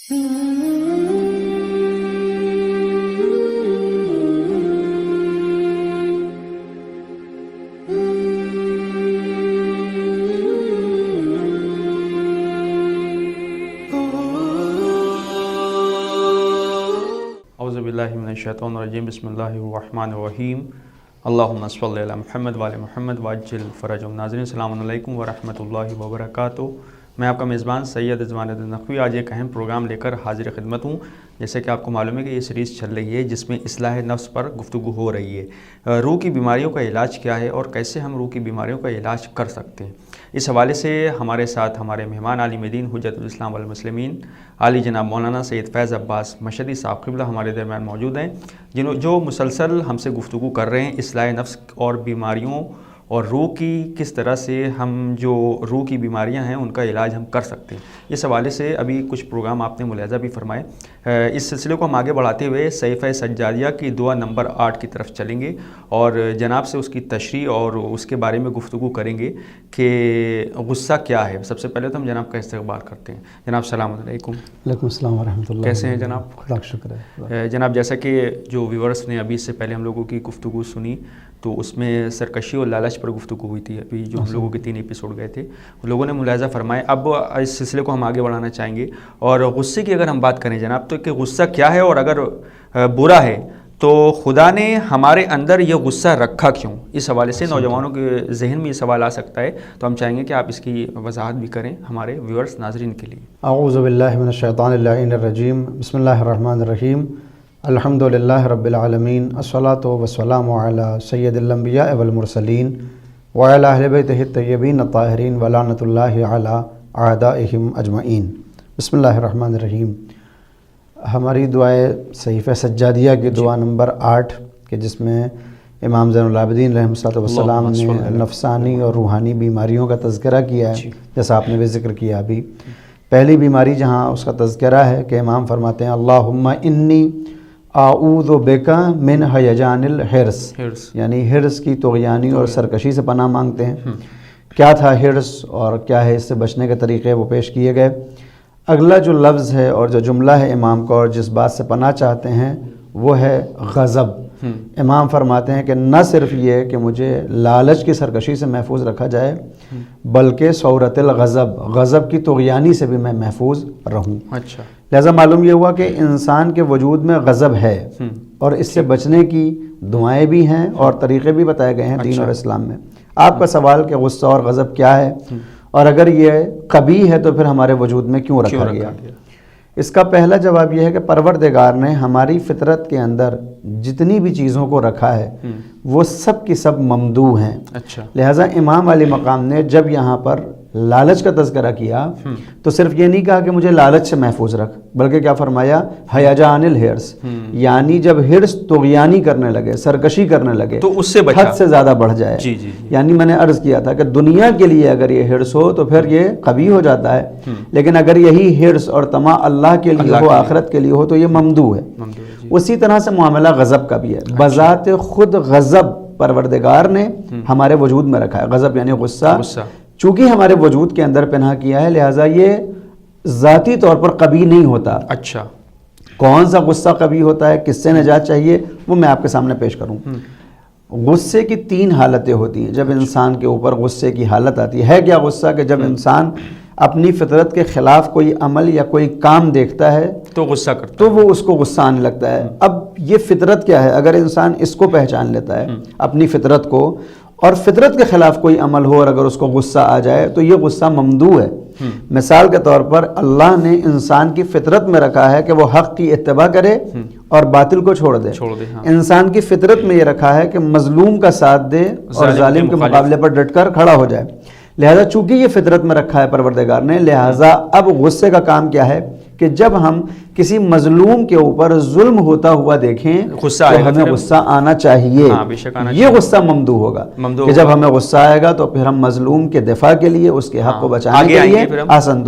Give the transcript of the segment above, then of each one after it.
اعوذ باللہ من الشیطان الرجیم، بسم اللہ الرحمن الرحیم، اللہم صلی علی محمد وعلی محمد وعجل فرجہم۔ ناظرین السلام علیکم ورحمۃ اللہ وبرکاتہ۔ میں آپ کا میزبان سید رضوان الدین نقوی آج ایک اہم پروگرام لے کر حاضر خدمت ہوں۔ جیسے کہ آپ کو معلوم ہے کہ یہ سیریز چل رہی ہے جس میں اصلاح نفس پر گفتگو ہو رہی ہے۔ روح کی بیماریوں کا علاج کیا ہے اور کیسے ہم روح کی بیماریوں کا علاج کر سکتے ہیں، اس حوالے سے ہمارے ساتھ ہمارے مہمان عالم دین حجت الاسلام والمسلمین عالی جناب مولانا سید فیض عباس مشہدی صاحب قبلہ ہمارے درمیان موجود ہیں، جو مسلسل ہم سے گفتگو کر رہے ہیں اصلاح نفس اور بیماریوں اور روح کی کس طرح سے ہم جو روح کی بیماریاں ہیں ان کا علاج ہم کر سکتے ہیں۔ اس حوالے سے ابھی کچھ پروگرام آپ نے ملاحظہ بھی فرمائے۔ اس سلسلے کو ہم آگے بڑھاتے ہوئے صحیفہ سجادیہ کی دعا نمبر 8 کی طرف چلیں گے اور جناب سے اس کی تشریح اور اس کے بارے میں گفتگو کریں گے کہ غصہ کیا ہے۔ سب سے پہلے تو ہم جناب کا استقبال کرتے ہیں۔ جناب السلام علیکم۔ وعلیکم السلام ورحمۃ اللہ۔ کیسے ہیں جناب؟ خدا کا شکر ہے جناب، جیسا کہ جو ویورس نے ابھی اس سے پہلے ہم لوگوں کی گفتگو سنی تو اس میں سرکشی اور لالچ پر گفتگو ہوئی تھی، ابھی جو ہم لوگوں کے 3 ایپیسوڈ گئے تھے لوگوں نے ملاحظہ فرمائے۔ اب اس سلسلے کو ہم آگے بڑھانا چاہیں گے اور غصے کی اگر ہم بات کریں جناب تو کہ غصہ کیا ہے اور اگر برا ہے تو خدا نے ہمارے اندر یہ غصہ رکھا کیوں؟ اس حوالے سے نوجوانوں کے ذہن میں یہ سوال آ سکتا ہے، تو ہم چاہیں گے کہ آپ اس کی وضاحت بھی کریں ہمارے ویورس ناظرین کے لیے۔ اعوذ باللہ من الشیطان اللعین الرجیم، بسم اللہ الرحمن الرحیم، الحمد للہ رب العالمین، الصلاۃ والسلام علی سید الانبیاء والمرسلین وعلی اہل بیتہ الطیبین الطاہرین ولعنۃ اللہ علی اعدائہم اجمعین۔ بسم اللہ الرحمن الرحیم۔ ہماری دعائے صحیفہ سجادیہ کی دعا نمبر 8 کہ جس میں امام زین العابدین رحمہ اللہ والسلام نے نفسانی اور روحانی بیماریوں کا تذکرہ کیا ہے، جیسا آپ نے بھی ذکر کیا ابھی۔ پہلی بیماری جہاں اس کا تذکرہ ہے کہ امام فرماتے ہیں اللہم انی اعوذ بک من ہیجان الحرص، یعنی حرص کی طغیانی اور سرکشی سے پناہ مانگتے ہیں۔ کیا تھا حرص اور کیا ہے اس سے بچنے کے طریقے وہ پیش کیے گئے۔ اگلا جو لفظ ہے اور جو جملہ ہے امام کا اور جس بات سے پناہ چاہتے ہیں وہ ہے غضب۔ امام فرماتے ہیں کہ نہ صرف یہ کہ مجھے لالچ کی سرکشی سے محفوظ رکھا جائے بلکہ صورت الغضب، غضب کی طغیانی سے بھی میں محفوظ رہوں۔ اچھا، لہذا معلوم یہ ہوا کہ انسان کے وجود میں غضب ہے اور اس سے بچنے کی دعائیں بھی ہیں اور طریقے بھی بتائے گئے ہیں دین اور اسلام میں۔ آپ کا سوال کہ غصہ اور غضب کیا ہے اور اگر یہ قبیح ہے تو پھر ہمارے وجود میں کیوں رکھا گیا؟ اس کا پہلا جواب یہ ہے کہ پروردگار نے ہماری فطرت کے اندر جتنی بھی چیزوں کو رکھا ہے وہ سب کی سب ممدوح ہیں۔ اچھا، لہٰذا امام علی مقام نے جب یہاں پر لالچ کا تذکرہ کیا تو صرف یہ نہیں کہا کہ مجھے لالچ سے محفوظ رکھ، بلکہ کیا فرمایا ہیجان الحرص، یعنی جب حرص طغیانی کرنے لگے، سرکشی کرنے لگے تو اس سے بچا، حد سے زیادہ بڑھ جائے۔ یعنی میں نے عرض کیا تھا کہ دنیا کے لیے اگر یہ حرص ہو تو پھر یہ قبیح ہو جاتا ہے، لیکن اگر یہی حرص اور طمع اللہ کے لیے ہو، آخرت کے لیے ہو تو یہ ممدوح ہے۔ اسی طرح سے معاملہ غضب کا بھی ہے۔ بذات خود غضب پروردگار نے ہمارے وجود میں رکھا ہے۔ غضب یعنی غصہ چونکہ ہمارے وجود کے اندر پنہا کیا ہے، لہٰذا یہ ذاتی طور پر قبیح نہیں ہوتا۔ اچھا، کون سا غصہ قبیح ہوتا ہے، کس سے نجات چاہیے، وہ میں آپ کے سامنے پیش کروں۔ غصے کی 3 حالتیں ہوتی ہیں جب انسان کے اوپر غصے کی حالت آتی ہے۔ کیا غصہ کہ جب انسان اپنی فطرت کے خلاف کوئی عمل یا کوئی کام دیکھتا ہے تو غصہ کرتا ہے، تو وہ اس کو غصہ آنے لگتا ہے۔ اب یہ فطرت کیا ہے؟ اگر انسان اس کو پہچان لیتا ہے اپنی فطرت کو اور فطرت کے خلاف کوئی عمل ہو اور اگر اس کو غصہ آ جائے تو یہ غصہ ممدوح ہے۔ مثال کے طور پر اللہ نے انسان کی فطرت میں رکھا ہے کہ وہ حق کی اتباع کرے اور باطل کو چھوڑ دے۔ انسان کی فطرت میں یہ رکھا ہے کہ مظلوم کا ساتھ دے اور ظالم کے مقابلے پر ڈٹ کر کھڑا ہو جائے۔ لہذا چونکہ یہ فطرت میں رکھا ہے پروردگار نے، لہذا اب غصے کا کام کیا ہے کہ جب ہم کسی مظلوم کے اوپر ظلم ہوتا ہوا دیکھیں تو ہمیں غصہ آنا چاہیے۔ یہ غصہ ممدوح ہوگا کہ جب ہمیں غصہ آئے گا تو پھر ہم مظلوم کے دفاع کے لیے، اس کے حق کو بچانے کے لیے آسن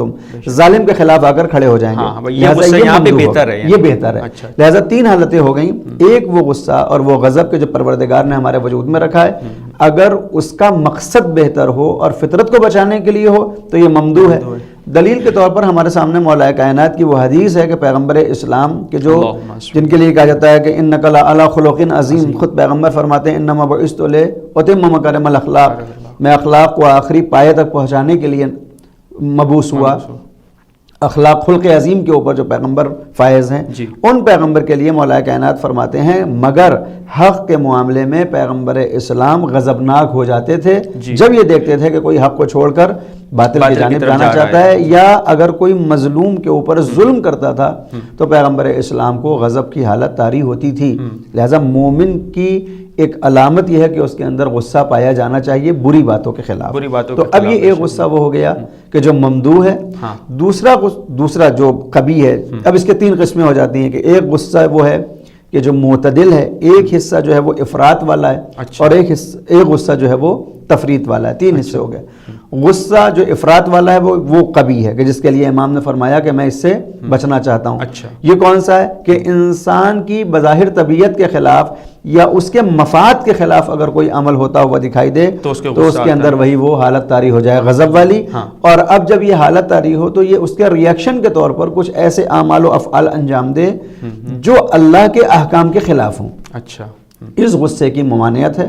ظالم کے خلاف آ کر کھڑے ہو جائیں گے۔ یہ بہتر ہے۔ لہذا 3 حالتیں ہو گئیں۔ ایک وہ غصہ اور وہ غضب کے جو پروردگار نے ہمارے وجود میں رکھا ہے۔ اگر اس کا مقصد بہتر ہو اور فطرت کو بچانے کے لیے ہو تو یہ ممدوح ہے۔ دلیل کے طور پر ہمارے سامنے مولا کائنات کی وہ حدیث ہے کہ پیغمبر اسلام کے جو جن کے لیے کہا جاتا ہے کہ انک لعلی خلق عظیم، خود پیغمبر فرماتے ہیں انما بعثت لاتم مکارم الاخلاق، میں اخلاق کو آخری پایہ تک پہنچانے کے لیے مبعوث ہوا۔ اخلاق خلق عظیم کے اوپر جو پیغمبر فائز ہیں ان پیغمبر کے لیے مولا کائنات فرماتے ہیں مگر حق کے معاملے میں پیغمبر اسلام غضبناک ہو جاتے تھے جب یہ دیکھتے تھے کہ کوئی حق کو چھوڑ کر باطل کی جانب جانا چاہتا ہے، یا اگر کوئی مظلوم کے اوپر ظلم کرتا تھا تو پیغمبر اسلام کو غضب کی حالت طاری ہوتی تھی۔ لہذا مومن کی ایک علامت یہ ہے کہ اس کے اندر غصہ پایا جانا چاہیے بری باتوں کے خلاف۔ تو اب یہ ایک غصہ وہ ہو گیا کہ جو ممدوح ہے۔ دوسرا جو قبیح ہے، اب اس کے تین قسمیں ہو جاتی ہیں کہ ایک غصہ وہ ہے کہ جو معتدل ہے، ایک حصہ جو ہے وہ افراط والا ہے، اور ایک غصہ جو ہے وہ تفریط والا ہے۔ تین حصے ہو گئے۔ غصہ جو افراط والا ہے وہ قبیح ہے کہ جس کے لیے امام نے فرمایا کہ میں اس سے بچنا چاہتا ہوں۔ یہ کون سا ہے کہ انسان کی بظاہر طبیعت کے خلاف یا اس کے مفاد کے خلاف اگر کوئی عمل ہوتا ہوا دکھائی دے تو اس کے اندر وہی وہ حالت طاری ہو جائے غضب والی۔ اور اب جب یہ حالت طاری ہو تو یہ اس کے ریاکشن کے طور پر کچھ ایسے اعمال و افعال انجام دے جو اللہ کے احکام کے خلاف ہوں۔ اس غصے کی ممانعت ہے،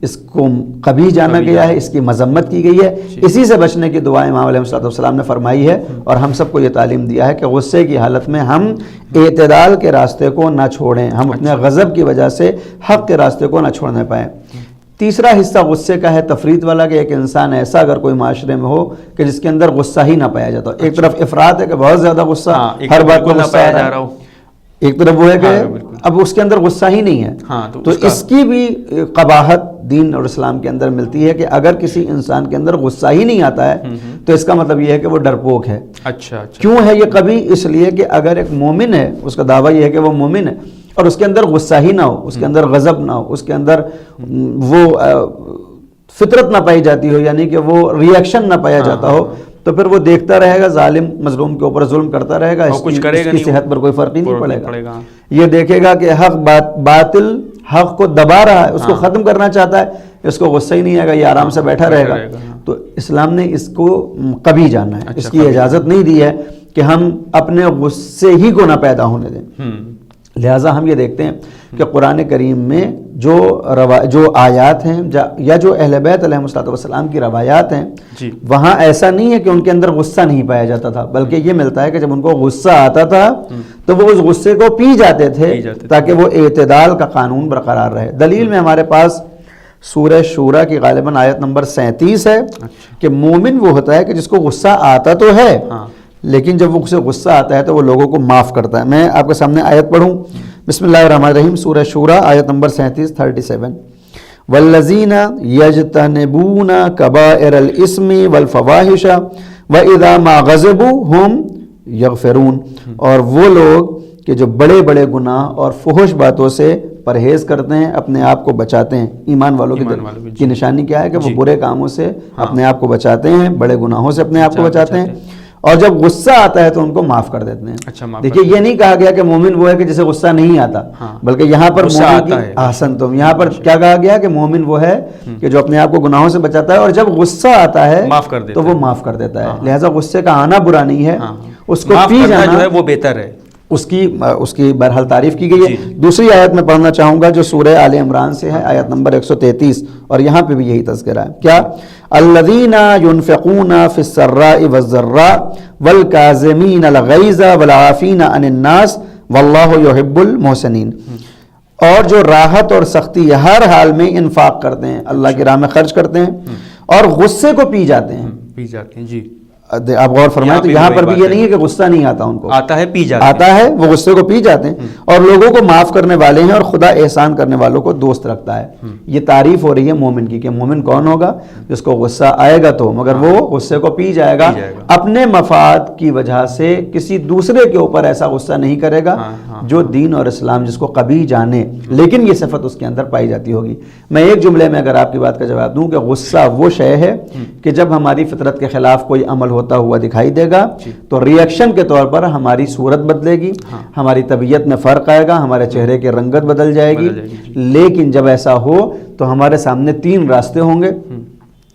اس کو قبیح جانا گیا ہے، اس کی مذمت کی گئی ہے۔ اسی سے بچنے کی دعا امام علیہ السلام نے فرمائی ہے، اور ہم سب کو یہ تعلیم دیا ہے کہ غصے کی حالت میں ہم اعتدال کے راستے کو نہ چھوڑیں، ہم اپنے غضب کی وجہ سے حق کے راستے کو نہ چھوڑنے پائیں۔ تیسرا حصہ غصے کا ہے تفریط والا کہ ایک انسان ایسا اگر کوئی معاشرے میں ہو کہ جس کے اندر غصہ ہی نہ پایا جاتا ہو۔ ایک طرف افراط ہے کہ بہت زیادہ غصہ، ہر بات کو غصہ آ رہا ہے، ایک طرف وہ ہے کہ اب اس کے اندر غصہ ہی نہیں ہے۔ تو اس کی بھی قباحت دین اور اسلام کے اندر ملتی ہے کہ اگر کسی انسان کے اندر غصہ ہی نہیں آتا ہے تو اس کا مطلب یہ ہے کہ وہ ڈرپوک ہے۔ کیوں ہے یہ قبیح؟ اس لیے کہ اگر ایک مومن ہے، اس کا دعویٰ یہ ہے کہ وہ مومن ہے، اور اس کے اندر غصہ ہی نہ ہو، اس کے اندر غضب نہ ہو، اس کے اندر وہ فطرت نہ پائی جاتی ہو، یعنی کہ وہ ریاکشن نہ پایا جاتا ہو، تو پھر وہ دیکھتا رہے گا ظالم مظلوم کے اوپر ظلم کرتا رہے گا، اس کی صحت پر کوئی فرق ہی نہیں پڑے گا۔ یہ دیکھے گا کہ حق باطل حق کو دبا رہا ہے، اس کو ختم کرنا چاہتا ہے، اس کو غصہ ہی نہیں آئے گا، یہ آرام سے بیٹھا رہے گا۔ تو اسلام نے اس کو قبیح جانا ہے، اس کی اجازت نہیں دی ہے کہ ہم اپنے غصے ہی کو نہ پیدا ہونے دیں۔ لہٰذا ہم یہ دیکھتے ہیں کہ قرآن کریم میں جو آیات ہیں یا جو اہل بیت علیہ السلام کی روایات ہیں، وہاں ایسا نہیں ہے کہ ان کے اندر غصہ نہیں پایا جاتا تھا، بلکہ یہ ملتا ہے کہ جب ان کو غصہ آتا تھا تو وہ اس غصے کو پی جاتے تھے تاکہ وہ اعتدال کا قانون برقرار رہے۔ دلیل میں ہمارے پاس سورہ شورا کی غالباً آیت نمبر 37 ہے کہ مومن وہ ہوتا ہے کہ جس کو غصہ آتا تو ہے لیکن جب وہ اسے غصہ آتا ہے تو وہ لوگوں کو معاف کرتا ہے۔ میں آپ کے سامنے آیت پڑھوں، بسم اللہ الرحمن الرحیم، سورہ شورا آیت نمبر 37 والذین یجتنبون کبائر الاسم والفواحش واذا ما غضبوا هم یغفرون، اور وہ لوگ کہ جو بڑے بڑے گناہ اور فحش باتوں سے پرہیز کرتے ہیں، اپنے آپ کو بچاتے ہیں۔ ایمان والوں کی نشانی کیا ہے کہ وہ برے کاموں سے اپنے آپ کو بچاتے ہیں، بڑے گناہوں سے اپنے آپ کو بچاتے ہیں، اور جب غصہ آتا ہے تو ان کو معاف کر دیتے ہیں۔ دیکھیے یہ نہیں کہا گیا کہ مومن وہ ہے کہ جسے غصہ نہیں آتا، بلکہ یہاں پر مومن کی احسنتم، یہاں پر کیا کہا گیا کہ مومن وہ ہے کہ جو اپنے آپ کو گناہوں سے بچاتا ہے اور جب غصہ آتا ہے تو وہ معاف کر دیتا ہے۔ لہٰذا غصے کا آنا برا نہیں ہے، اس کو پی جانا جو ہے وہ بہتر ہے، اس کی بہرحال تعریف کی گئی ہے۔ دوسری آیت میں پڑھنا چاہوں گا جو سورہ آل عمران سے ہے، آیت نمبر 133، اور یہاں پہ بھی یہی تذکرہ ہے۔ کیا؟ الذین ينفقون فی السراء والضراء والکاظمین الغیظ والعافین عن الناس واللہ یحب المحسنین، اور جو راحت اور سختی ہر حال میں انفاق کرتے ہیں، اللہ کی راہ میں خرچ کرتے ہیں اور غصے کو پی جاتے ہیں۔ جی آپ غور فرمائیں تو یہاں پر بھی یہ نہیں ہے کہ غصہ نہیں آتا، ان کو آتا ہے، پی جاتے ہیں، آتا ہے، وہ غصے کو پی جاتے ہیں اور لوگوں کو معاف کرنے والے ہیں اور خدا احسان کرنے والوں کو دوست رکھتا ہے۔ یہ تعریف ہو رہی ہے مومن کی کہ مومن کون ہوگا؟ جس کو غصہ آئے گا تو مگر وہ غصے کو پی جائے گا، اپنے مفاد کی وجہ سے کسی دوسرے کے اوپر ایسا غصہ نہیں کرے گا جو دین اور اسلام جس کو قبیح جانے، لیکن یہ صفت اس کے اندر پائی جاتی ہوگی۔ میں ایک جملے میں اگر آپ کی بات کا جواب دوں کہ غصہ وہ شے ہے کہ جب ہماری فطرت کے خلاف کوئی عمل ہوتا ہوا دکھائی دے گا تو ریئیکشن کے طور پر ہماری صورت بدلے گی, ہماری طبیعت میں فرق آئے گا, ہمارے چہرے کی رنگت بدل جائے گی. لیکن جب ایسا ہو تو ہمارے سامنے 3 راستے ہوں گے.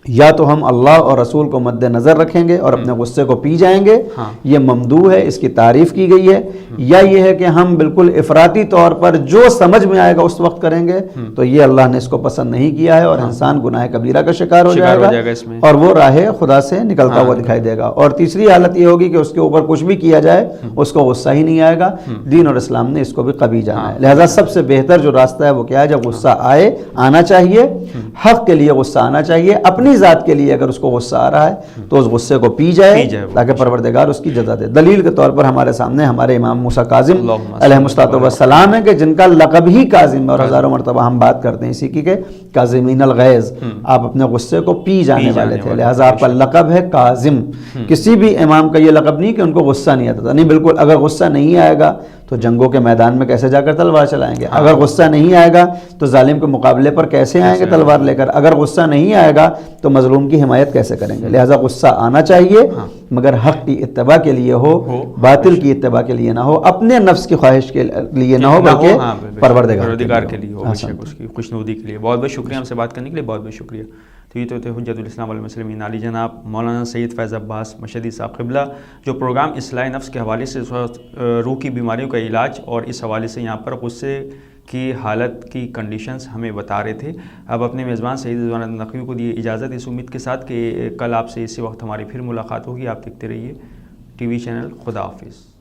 یا تو ہم اللہ اور رسول کو مد نظر رکھیں گے اور اپنے غصے کو پی جائیں گے, یہ ممدوح ہے, اس کی تعریف کی گئی ہے. یا یہ ہے کہ ہم بالکل افراطی طور پر جو سمجھ میں آئے گا اس وقت کریں گے, تو یہ اللہ نے اس کو پسند نہیں کیا ہے اور انسان گناہ کبیرہ کا شکار ہو جائے گا اور وہ راہ خدا سے نکلتا ہوا دکھائی دے گا. اور تیسری حالت یہ ہوگی کہ اس کے اوپر کچھ بھی کیا جائے اس کو غصہ ہی نہیں آئے گا. دین اور اسلام نے اس کو بھی قبی جانا ہے. لہذا سب سے بہتر جو راستہ ہے وہ کیا ہے, جب غصہ آنا چاہیے, حق کے لیے غصہ آنا چاہیے, اپنی ذات کے لیے اگر اس کو غصہ آ رہا ہے تو اس غصے کو پی جائے تاکہ پروردگار اس کی جزا دے. دلیل کے طور پر ہمارے سامنے ہمارے امام موسیٰ کاظم علیہ السلام ہیں کہ جن کا لقب ہی کاظم, اور ہزاروں مرتبہ ہم بات کرتے ہیں اسی کی کہ کاظمین الغیظ, آپ اپنے غصے کو پی جانے والے تھے, لہٰذا آپ کا لقب ہے کاظم. کسی بھی امام کا یہ لقب نہیں کہ ان کو غصہ نہیں آتا تھا, نہیں, بالکل. اگر غصہ نہیں آئے گا تو جنگوں کے میدان میں کیسے جا کر تلوار چلائیں گے؟ اگر غصہ نہیں آئے گا تو ظالم کے مقابلے پر کیسے آئیں گے تلوار لے کر؟ اگر غصہ نہیں آئے گا تو مظلوم کی حمایت کیسے کریں گے؟ لہٰذا غصہ آنا چاہیے مگر حق کی اتباع کے لیے ہو, باطل کی اتباع کے لیے نہ ہو, اپنے نفس کی خواہش کے لیے نہ ہو, بلکہ پروردگار کے لیے ہو, اس کی خوشنودی کے لیے. بہت بہت شکریہ ہم سے بات کرنے کے لیے, بہت بہت شکریہ. تو یہ تو تھے حجت الاسلام والمسلمین علی جناب مولانا سید فیض عباس مشہدی صاحب قبلہ, جو پروگرام اصلاح نفس کے حوالے سے روح کی بیماریوں کا علاج اور اس حوالے سے یہاں پر غصے کی حالت کی کنڈیشنز ہمیں بتا رہے تھے. اب اپنے میزبان سعید رضوان نقوی کو دیے اجازت, اس امید کے ساتھ کہ کل آپ سے اسی وقت ہماری پھر ملاقات ہوگی. آپ دیکھتے رہیے ٹی وی چینل. خدا حافظ.